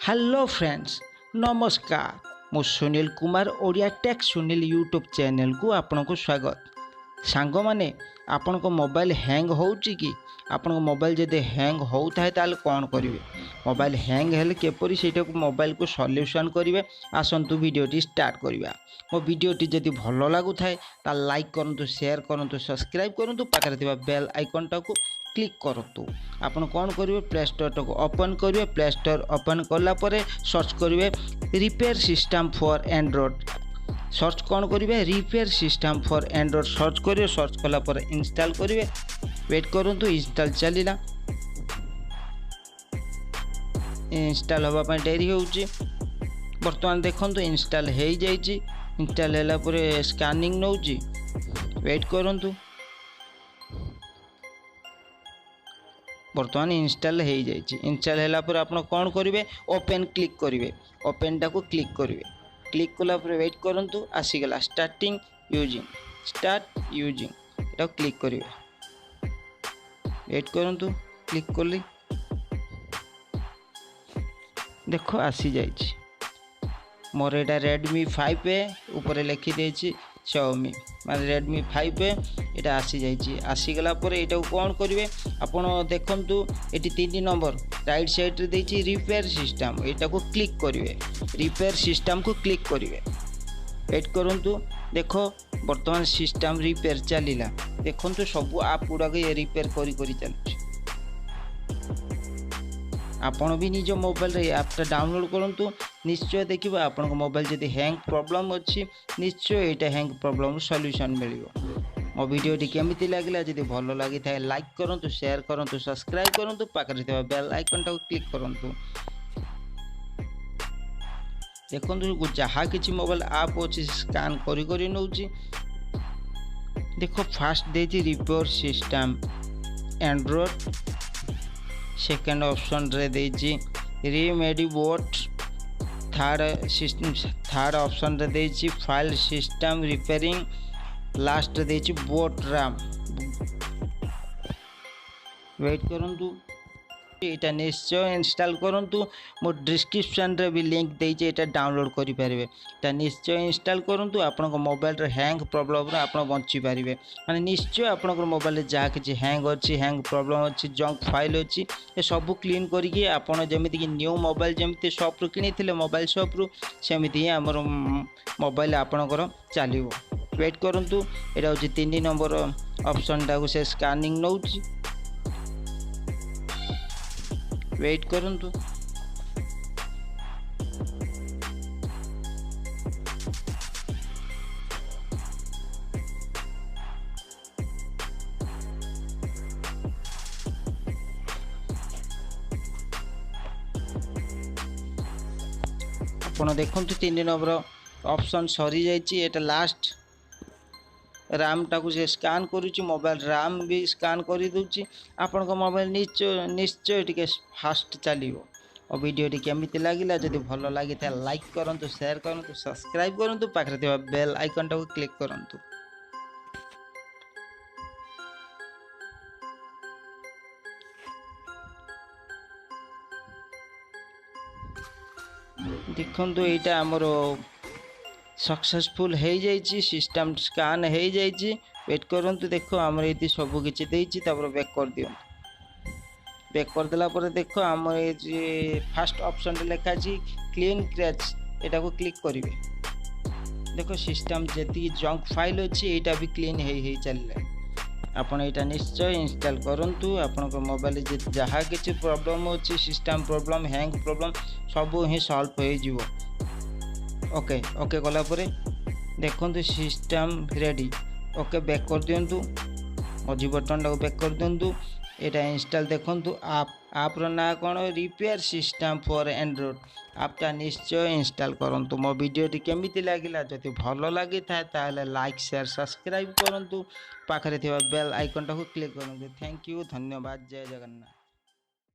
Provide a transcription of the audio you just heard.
Hello friends नमस्कार मु Sunil Kumar Odia tech Sunil YouTube channel को आपन को स्वागत। सांग माने आपन को मोबाइल हैंग होउची कि आपन को मोबाइल जदि हैंग होता है ताल कौन करिवे मोबाइल हैंग हेले केपरि सेटा को मोबाइल को सॉल्यूशन करिवे आसंतु वीडियोटी स्टार्ट करिवा। मो वीडियोटी जदि भलो लागु थाए ता लाइक करंतु शेयर करंतु सब्सक्राइब करंतु पाखरे थिबा बेल आइकन टाको क्लिक करतु। आपन कौन करिवे प्ले स्टोर टाको ओपन करिवे। प्ले स्टोर ओपन कला परे सर्च करिवे repair system for Android. Search कौन करिवे repair system for Android search करिवे। सर्च कला परे इंस्टॉल करिवे। वेट करंतु इंस्टॉल चलिला। इंस्टॉल होबा पय डेरी होउची। वर्तमान देखंतु इंस्टॉल हेई जाईची। इंस्टॉल हैला परे स्कैनिंग नउची। वेट करंतु। बर्तमान इंस्टॉल हो जाइए। इंस्टॉल हैला पर आपन कौन करिवे ओपन क्लिक करिवे। ओपन टाको क्लिक करिवे। क्लिक कला पर वेट करंतु आसीगला स्टार्टिंग यूजिंग स्टार्ट यूजिंग एटा क्लिक करिवे। वेट करंतु क्लिक करली देखो आसी जाइए। मोर एटा Redmi 5A ऊपर लिखि देछि Xiaomi माने Redmi 5A एटा आसी जाइए। आसीगला पर एटा कौन करिवे आपण देखंतु एटी 3 नंबर राइट साइड रे देछि रिपेयर सिस्टम एटा को क्लिक करिवे। रिपेयर सिस्टम को क्लिक करिवे। वेट करंतु देखो वर्तमान सिस्टम रिपेयर चलिला। देखंतु सब आप गुडा के रिपेयर करी चलछि। आपण भी निज मोबाइल रे ऐपटा डाउनलोड करंतु निश्चय देखिबो आपण को मोबाइल जदि हैंग प्रॉब्लम अछि निश्चय एटा हैंग प्रॉब्लम सॉल्यूशन मिलिबो। मो वीडियोटी केमिति लागिला जदि भलो लागि थाए लाइक करंतु शेयर करंतु सब्सक्राइब करंतु पाखरे थिबा बेल आइकन टाको क्लिक करंतु। देखंतु जहा किछि मोबाइल ऐप अछि स्कैन करी नउची। देखो फास्ट देछि repair system android. Second option रे देछि रीमेडी बोट। थर्ड ऑप्शन रे देछि फाइल सिस्टम रिपेयरिंग। लास्ट देछि बोट रैम। वेट करंतु एटा निश्चय इंस्टॉल करंतु। मो डिस्क्रिप्शन रे भी लिंक देछि एटा डाउनलोड करि पारिबे। एटा निश्चय इंस्टॉल करंतु आपन को मोबाइल रे हैंग प्रॉब्लम रे आपन बंची पारिबे। माने निश्चय आपन को मोबाइल रे जहा किछि हैंग अछि हैंग प्रॉब्लम अछि जंक फाइल अछि ए सब क्लीन करिकि आपन जेमिति कि न्यू मोबाइल जेमिति शॉप रु किनिथिले मोबाइल शॉप रु सेमिति हमर मोबाइल आपन को चलिबो। वेट करंतु एटा होछि 3 नंबर ऑप्शन टाको से स्कैनिंग नउछि। वेट करंतु आपण देखंतु 3 नंबर ऑप्शन सरी जाइछि। एटा लास्ट रैम टाको से स्कैन करूची। मोबाइल रैम भी स्कैन करी दूची। आपण को मोबाइल निश्चय टिके फास्ट चलिबो। और वीडियो टी केमिति लागिला जदि भलो लागि त लाइक करंतु शेयर करंतु सब्सक्राइब करंतु पाखरे थिबा बेल आइकन टाको क्लिक करंतु। देखंतु एटा हमरो सक्सेसफुल हो जाइए। सिस्टम स्कैन हो जाइए। वेट करंतु देखो आमर ये सब किछि देछि तापर बैक कर दियो। बैक कर देला पर देखो आमर ये फर्स्ट ऑप्शन रे लिखा छी क्लीन क्रैच एटा को क्लिक करिवे। देखो सिस्टम जेति जंक फाइल अछि एटा भी क्लीन हे चलले। आपण एटा निश्चय इंस्टॉल करंतु। आपण को मोबाइल जे जहा किछि प्रॉब्लम अछि सिस्टम प्रॉब्लम हैंग प्रॉब्लम सब ही सॉल्व हो जिवो। ओके ओके कला परे देखंतु सिस्टम रेडी। ओके बैक कर दियंतु। मझी बटन टाको बैक कर दियंतु। एटा इंस्टॉल देखंतु आप रो ना कोन repair system for Android Apta निश्चय इंस्टॉल करंतु। मो वीडियो टी केमिति लागिला जति भलो लागि थाए ताले लाइक शेयर सब्सक्राइब करंतु पाखरे थिबा बेल आइकन टाको क्लिक करंतु। थैंक यू धन्यवाद जय जगन्नाथ।